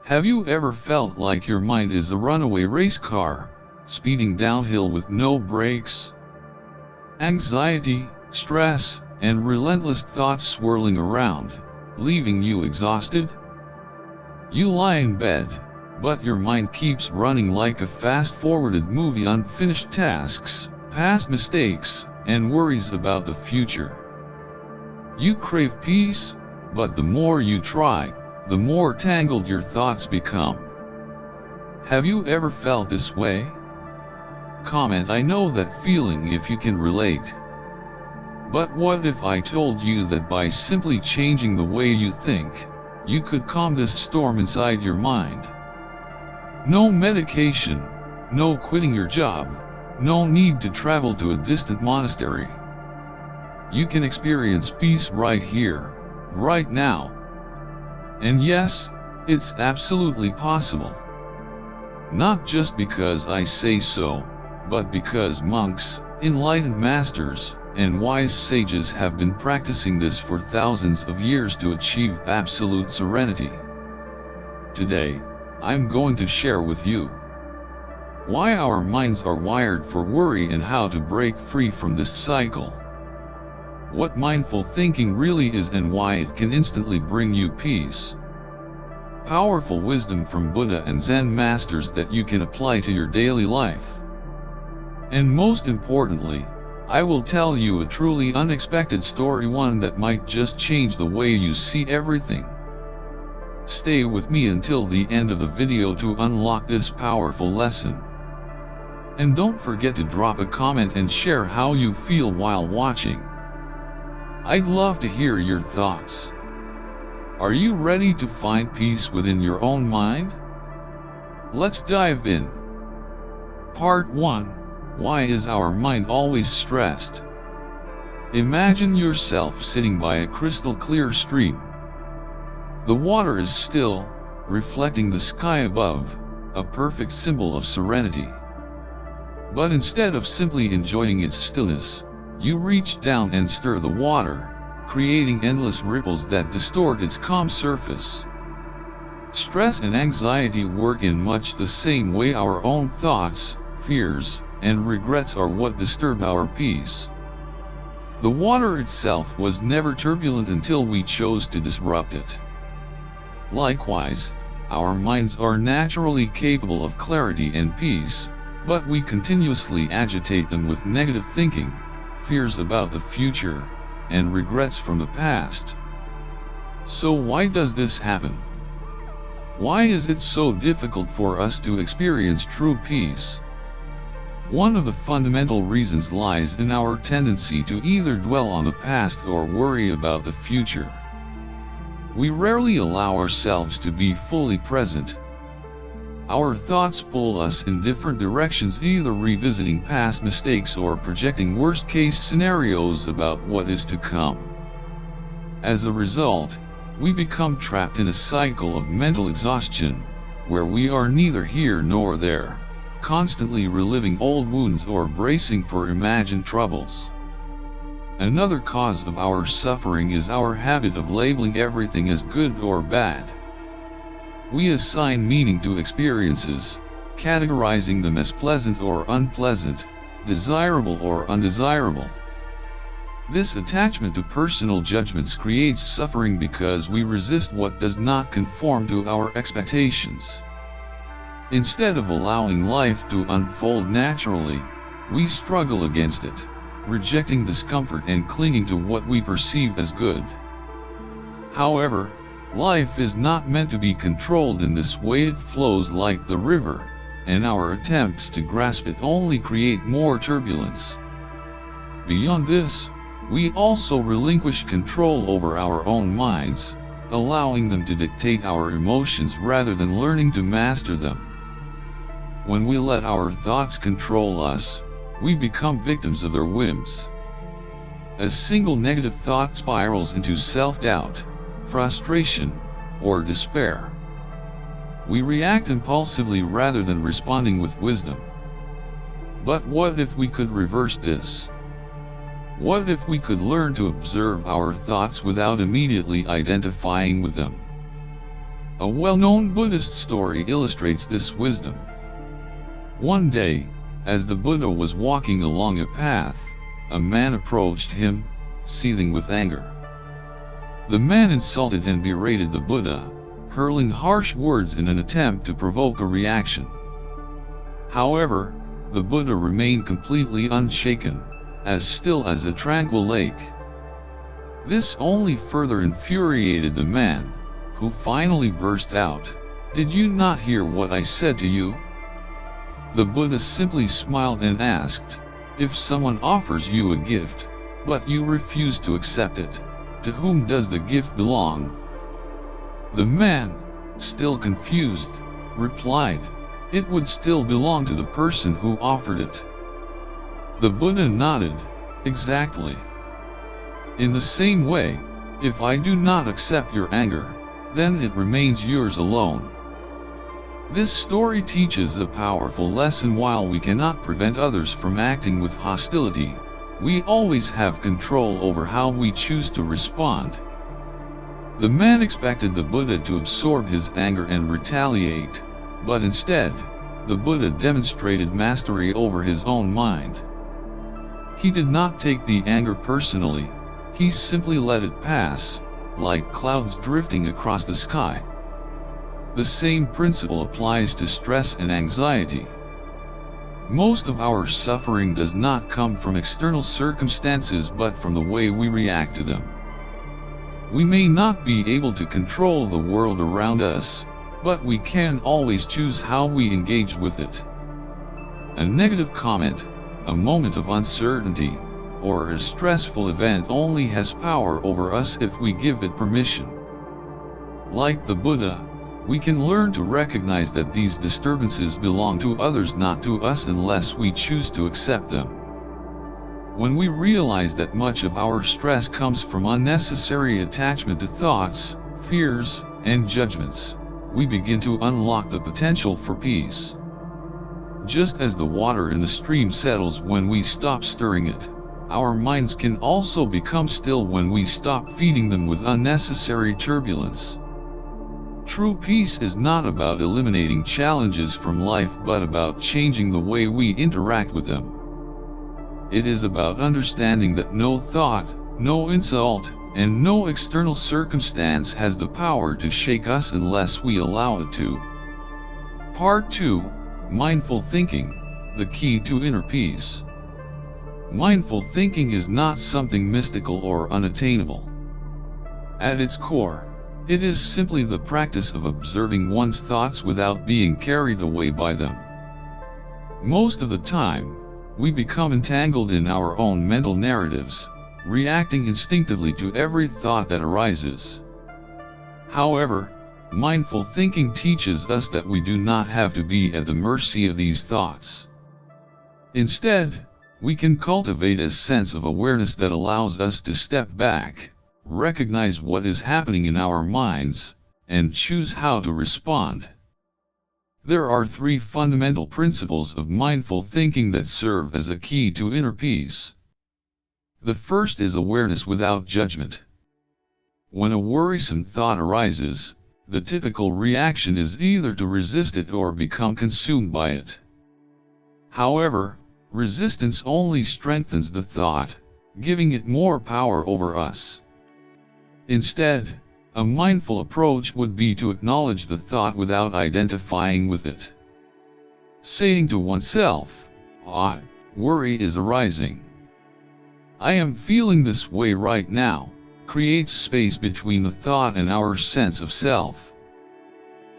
Have you ever felt like your mind is a runaway race car, speeding downhill with no brakes? Anxiety, stress, and relentless thoughts swirling around, leaving you exhausted? You lie in bed, but your mind keeps running like a fast-forwarded movie, unfinished tasks, past mistakes, and worries about the future. You crave peace, but the more you try, the more tangled your thoughts become. Have you ever felt this way? Comment "I know that feeling" if you can relate. But what if I told you that by simply changing the way you think, you could calm this storm inside your mind? No medication, no quitting your job, no need to travel to a distant monastery. You can experience peace right here, right now. And yes, it's absolutely possible. Not just because I say so, but because monks, enlightened masters, and wise sages have been practicing this for thousands of years to achieve absolute serenity. Today, I'm going to share with you why our minds are wired for worry and how to break free from this cycle. What mindful thinking really is and why it can instantly bring you peace. Powerful wisdom from Buddha and Zen masters that you can apply to your daily life. And most importantly, I will tell you a truly unexpected story, one that might just change the way you see everything. Stay with me until the end of the video to unlock this powerful lesson. And don't forget to drop a comment and share how you feel while watching. I'd love to hear your thoughts. Are you ready to find peace within your own mind? Let's dive in. Part 1. Why is our mind always stressed? Imagine yourself sitting by a crystal clear stream. The water is still, reflecting the sky above, a perfect symbol of serenity. But instead of simply enjoying its stillness, you reach down and stir the water, creating endless ripples that distort its calm surface. Stress and anxiety work in much the same way. Our own thoughts, fears, and regrets are what disturb our peace. The water itself was never turbulent until we chose to disrupt it. Likewise, our minds are naturally capable of clarity and peace, but we continuously agitate them with negative thinking, fears about the future, and regrets from the past. So why does this happen? Why is it so difficult for us to experience true peace? One of the fundamental reasons lies in our tendency to either dwell on the past or worry about the future. We rarely allow ourselves to be fully present. Our thoughts pull us in different directions, either revisiting past mistakes or projecting worst-case scenarios about what is to come. As a result, we become trapped in a cycle of mental exhaustion, where we are neither here nor there, constantly reliving old wounds or bracing for imagined troubles. Another cause of our suffering is our habit of labeling everything as good or bad. We assign meaning to experiences, categorizing them as pleasant or unpleasant, desirable or undesirable. This attachment to personal judgments creates suffering because we resist what does not conform to our expectations. Instead of allowing life to unfold naturally, we struggle against it, rejecting discomfort and clinging to what we perceive as good. However, life is not meant to be controlled in this way. It flows like the river, and our attempts to grasp it only create more turbulence. Beyond this, we also relinquish control over our own minds, allowing them to dictate our emotions rather than learning to master them. When we let our thoughts control us, we become victims of their whims. A single negative thought spirals into self-doubt, frustration, or despair. We react impulsively rather than responding with wisdom. But what if we could reverse this? What if we could learn to observe our thoughts without immediately identifying with them? A well-known Buddhist story illustrates this wisdom. One day, as the Buddha was walking along a path, a man approached him, seething with anger. The man insulted and berated the Buddha, hurling harsh words in an attempt to provoke a reaction. However, the Buddha remained completely unshaken, as still as a tranquil lake. This only further infuriated the man, who finally burst out, "Did you not hear what I said to you?" The Buddha simply smiled and asked, "If someone offers you a gift, but you refuse to accept it, to whom does the gift belong?" The man, still confused, replied, "It would still belong to the person who offered it." The Buddha nodded, "Exactly. In the same way, if I do not accept your anger, then it remains yours alone." This story teaches a powerful lesson. While we cannot prevent others from acting with hostility, we always have control over how we choose to respond. The man expected the Buddha to absorb his anger and retaliate, but instead, the Buddha demonstrated mastery over his own mind. He did not take the anger personally, he simply let it pass, like clouds drifting across the sky. The same principle applies to stress and anxiety. Most of our suffering does not come from external circumstances but from the way we react to them. We may not be able to control the world around us, but we can always choose how we engage with it. A negative comment, a moment of uncertainty, or a stressful event only has power over us if we give it permission. Like the Buddha, we can learn to recognize that these disturbances belong to others, not to us, unless we choose to accept them. When we realize that much of our stress comes from unnecessary attachment to thoughts, fears, and judgments, we begin to unlock the potential for peace. Just as the water in the stream settles when we stop stirring it, our minds can also become still when we stop feeding them with unnecessary turbulence. True peace is not about eliminating challenges from life but about changing the way we interact with them. It is about understanding that no thought, no insult, and no external circumstance has the power to shake us unless we allow it to. Part 2, Mindful Thinking, the Key to Inner Peace. Mindful thinking is not something mystical or unattainable. At its core, it is simply the practice of observing one's thoughts without being carried away by them. Most of the time, we become entangled in our own mental narratives, reacting instinctively to every thought that arises. However, mindful thinking teaches us that we do not have to be at the mercy of these thoughts. Instead, we can cultivate a sense of awareness that allows us to step back, recognize what is happening in our minds, and choose how to respond. There are three fundamental principles of mindful thinking that serve as a key to inner peace. The first is awareness without judgment. When a worrisome thought arises, the typical reaction is either to resist it or become consumed by it. However, resistance only strengthens the thought, giving it more power over us. Instead, a mindful approach would be to acknowledge the thought without identifying with it. Saying to oneself, worry is arising. I am feeling this way right now, creates space between the thought and our sense of self.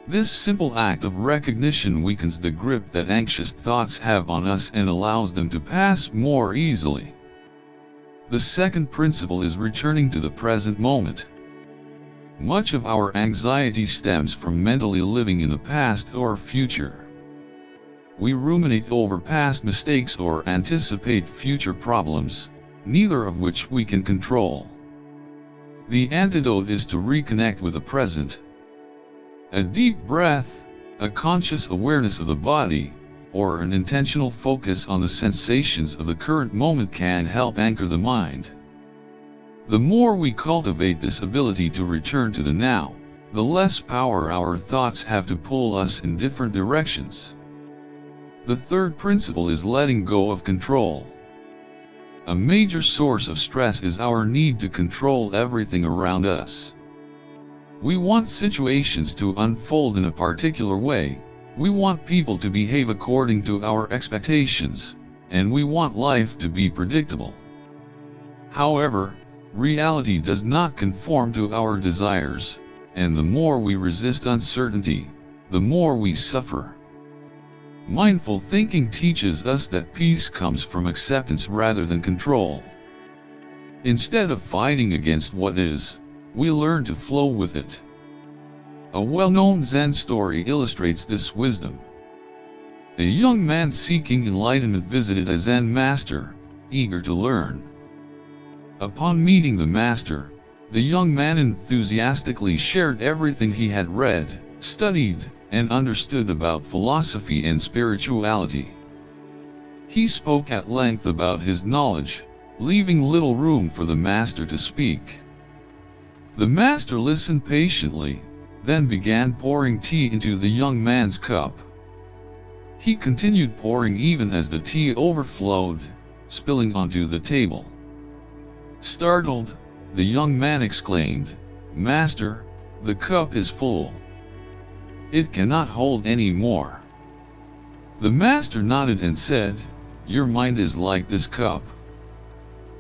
This simple act of recognition weakens the grip that anxious thoughts have on us and allows them to pass more easily. The second principle is returning to the present moment. Much of our anxiety stems from mentally living in the past or future. We ruminate over past mistakes or anticipate future problems, neither of which we can control. The antidote is to reconnect with the present. A deep breath, a conscious awareness of the body, or an intentional focus on the sensations of the current moment can help anchor the mind. The more we cultivate this ability to return to the now, the less power our thoughts have to pull us in different directions. The third principle is letting go of control. A major source of stress is our need to control everything around us. We want situations to unfold in a particular way, we want people to behave according to our expectations, and we want life to be predictable. However, reality does not conform to our desires, and the more we resist uncertainty, the more we suffer. Mindful thinking teaches us that peace comes from acceptance rather than control. Instead of fighting against what is, we learn to flow with it. A well-known Zen story illustrates this wisdom. A young man seeking enlightenment visited a Zen master, eager to learn. Upon meeting the master, the young man enthusiastically shared everything he had read, studied, and understood about philosophy and spirituality. He spoke at length about his knowledge, leaving little room for the master to speak. The master listened patiently, then began pouring tea into the young man's cup. He continued pouring even as the tea overflowed, spilling onto the table. Startled, the young man exclaimed, "Master, the cup is full. It cannot hold any more." The master nodded and said, "Your mind is like this cup.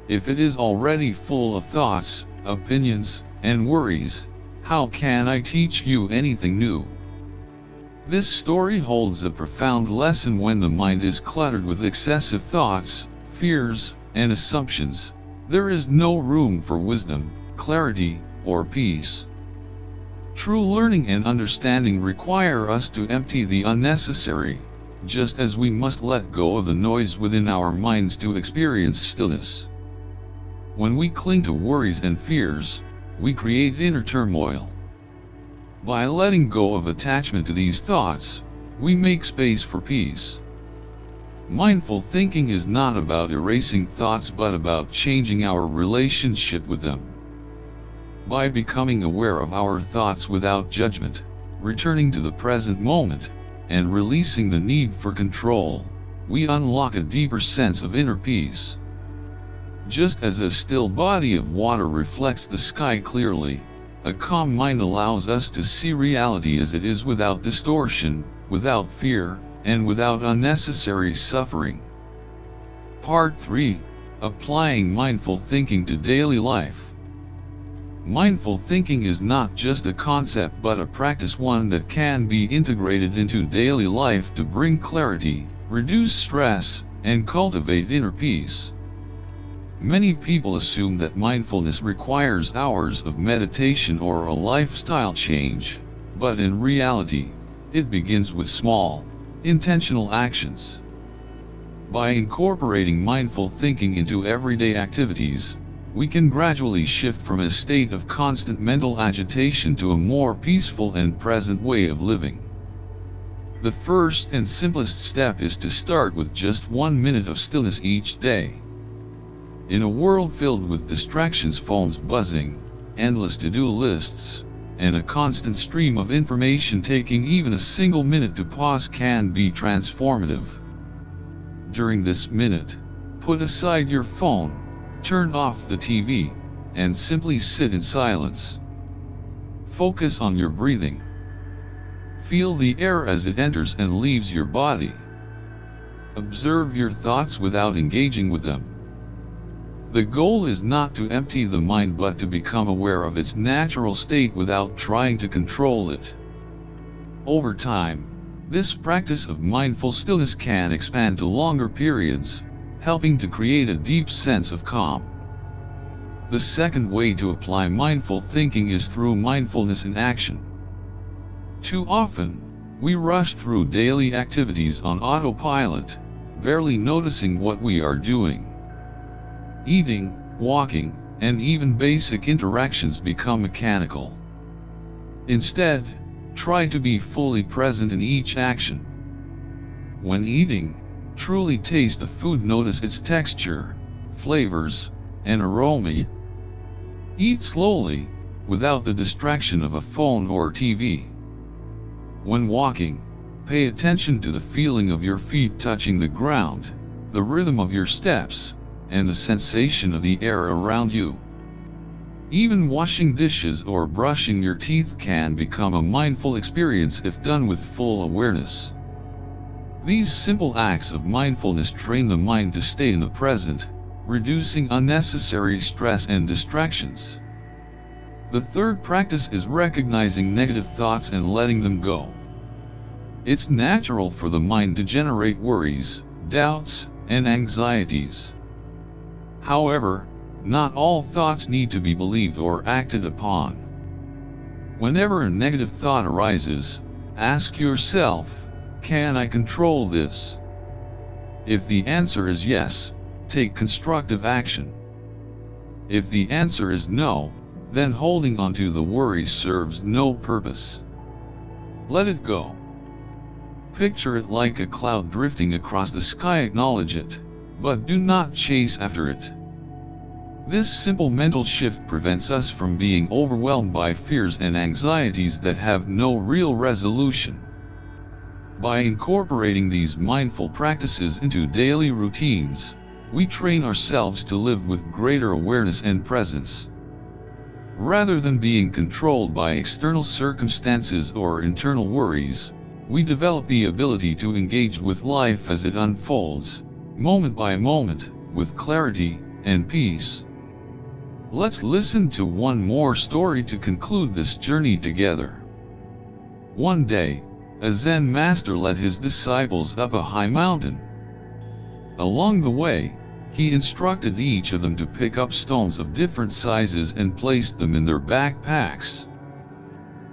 If it is already full of thoughts, opinions, and worries, how can I teach you anything new?" This story holds a profound lesson. When the mind is cluttered with excessive thoughts, fears, and assumptions, there is no room for wisdom, clarity, or peace. True learning and understanding require us to empty the unnecessary, just as we must let go of the noise within our minds to experience stillness. When we cling to worries and fears, we create inner turmoil. By letting go of attachment to these thoughts, we make space for peace. Mindful thinking is not about erasing thoughts but about changing our relationship with them. By becoming aware of our thoughts without judgment, returning to the present moment, and releasing the need for control, we unlock a deeper sense of inner peace. Just as a still body of water reflects the sky clearly, a calm mind allows us to see reality as it is without distortion, without fear, and without unnecessary suffering. Part 3. Applying mindful thinking to daily life. Mindful thinking is not just a concept but a practice, one that can be integrated into daily life to bring clarity, reduce stress, and cultivate inner peace. Many people assume that mindfulness requires hours of meditation or a lifestyle change, but in reality, it begins with small, intentional actions. By incorporating mindful thinking into everyday activities, we can gradually shift from a state of constant mental agitation to a more peaceful and present way of living. The first and simplest step is to start with just 1 minute of stillness each day. In a world filled with distractions, phones buzzing, endless to-do lists, and a constant stream of information, taking even a single minute to pause can be transformative. During this minute, put aside your phone, turn off the TV, and simply sit in silence. Focus on your breathing. Feel the air as it enters and leaves your body. Observe your thoughts without engaging with them. The goal is not to empty the mind but to become aware of its natural state without trying to control it. Over time, this practice of mindful stillness can expand to longer periods, helping to create a deep sense of calm. The second way to apply mindful thinking is through mindfulness in action. Too often, we rush through daily activities on autopilot, barely noticing what we are doing. Eating, walking, and even basic interactions become mechanical. Instead, try to be fully present in each action. When eating, truly taste the food, notice its texture, flavors, and aroma. Eat slowly, without the distraction of a phone or TV. When walking, pay attention to the feeling of your feet touching the ground, the rhythm of your steps, and the sensation of the air around you. Even washing dishes or brushing your teeth can become a mindful experience if done with full awareness. These simple acts of mindfulness train the mind to stay in the present, reducing unnecessary stress and distractions. The third practice is recognizing negative thoughts and letting them go. It's natural for the mind to generate worries, doubts, and anxieties. However, not all thoughts need to be believed or acted upon. Whenever a negative thought arises, ask yourself, can I control this? If the answer is yes, take constructive action. If the answer is no, then holding on to the worry serves no purpose. Let it go. Picture it like a cloud drifting across the sky. Acknowledge it, but do not chase after it. This simple mental shift prevents us from being overwhelmed by fears and anxieties that have no real resolution. By incorporating these mindful practices into daily routines, we train ourselves to live with greater awareness and presence. Rather than being controlled by external circumstances or internal worries, we develop the ability to engage with life as it unfolds, moment by moment, with clarity and peace. Let's listen to one more story to conclude this journey together. One day, a Zen master led his disciples up a high mountain. Along the way, he instructed each of them to pick up stones of different sizes and place them in their backpacks.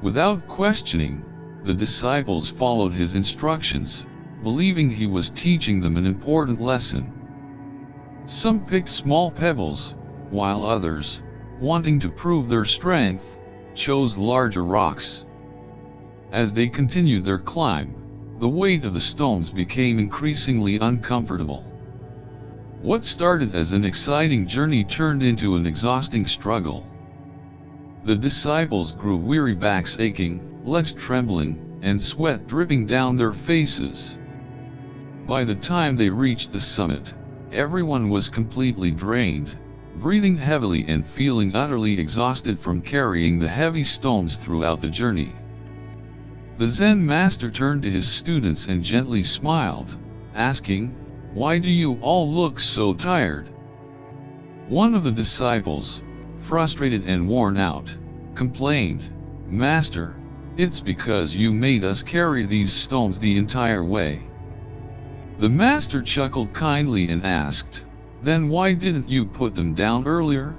Without questioning, the disciples followed his instructions, believing he was teaching them an important lesson. Some picked small pebbles, while others, wanting to prove their strength, chose larger rocks. As they continued their climb, the weight of the stones became increasingly uncomfortable. What started as an exciting journey turned into an exhausting struggle. The disciples grew weary, backs aching, legs trembling, and sweat dripping down their faces. By the time they reached the summit, everyone was completely drained, breathing heavily and feeling utterly exhausted from carrying the heavy stones throughout the journey. The Zen master turned to his students and gently smiled, asking, "Why do you all look so tired?" One of the disciples, frustrated and worn out, complained, "Master, it's because you made us carry these stones the entire way." The master chuckled kindly and asked, "Then why didn't you put them down earlier?"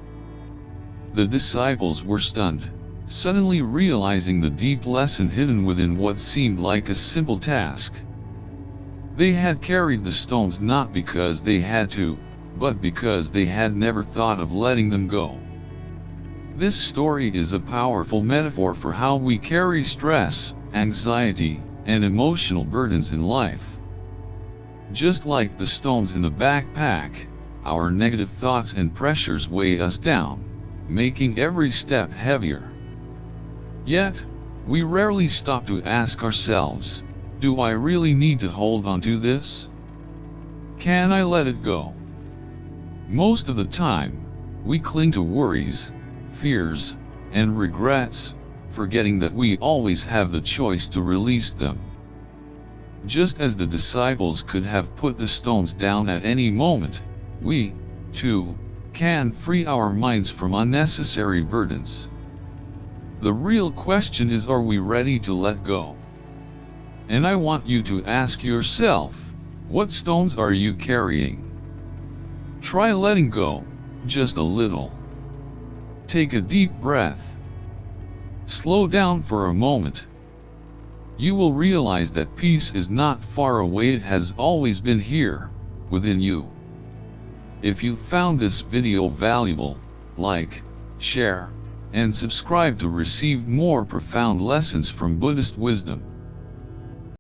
The disciples were stunned, suddenly realizing the deep lesson hidden within what seemed like a simple task. They had carried the stones not because they had to, but because they had never thought of letting them go. This story is a powerful metaphor for how we carry stress, anxiety, and emotional burdens in life. Just like the stones in the backpack, our negative thoughts and pressures weigh us down, making every step heavier. Yet, we rarely stop to ask ourselves, do I really need to hold on to this? Can I let it go? Most of the time, we cling to worries, fears, and regrets, forgetting that we always have the choice to release them. Just as the disciples could have put the stones down at any moment, we, too, can free our minds from unnecessary burdens. The real question is, are we ready to let go? And I want you to ask yourself, what stones are you carrying? Try letting go, just a little. Take a deep breath. Slow down for a moment. You will realize that peace is not far away, it has always been here, within you. If you found this video valuable, like, share, and subscribe to receive more profound lessons from Buddhist wisdom.